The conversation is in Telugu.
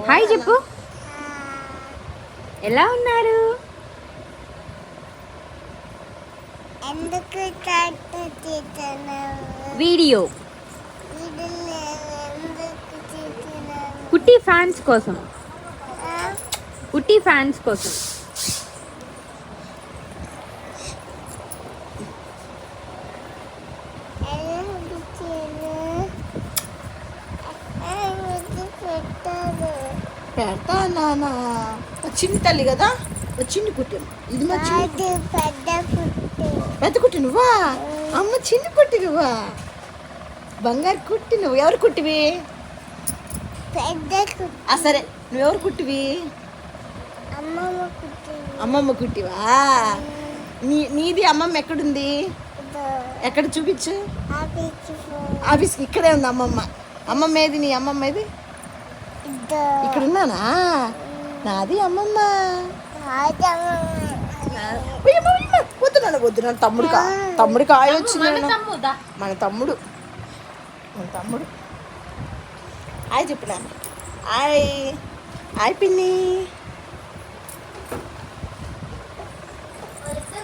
హాయ్ చెప్పు. ఎలా ఉన్నారు? వీడియో కుట్టి ఫ్యాన్స్ కోసం, కుట్టి ఫ్యాన్స్ కోసం. పెడతా నాన్న, చిన్ని తల్లి కదా, చిన్ని కుట్టి. ఇది మా చిన్ని పెద్ద కుట్టి. నువ్వా? అమ్మ చిన్ని కుట్టి నువ్వా? బంగారు కుట్టి నువ్వు. ఎవరు కుట్టివి? సరే, నువ్వెవరు కుట్టివి? అమ్మమ్మ కుట్టివా? నీది అమ్మమ్మ ఎక్కడుంది? ఎక్కడ చూపించు. ఆఫీస్ ఇక్కడే ఉంది అమ్మమ్మ. అమ్మమ్మ ఏది? నీ అమ్మమ్మ ఏది? ఇక్కడ ఉన్నానా? నాది అమ్మమ్మ. వద్దు నాన్న, వద్దు నాన్న. తమ్ముడు కాయ వచ్చింది. మన తమ్ముడు హాయ్ చెప్పినా. హాయ్ హాయ్ పిన్ని.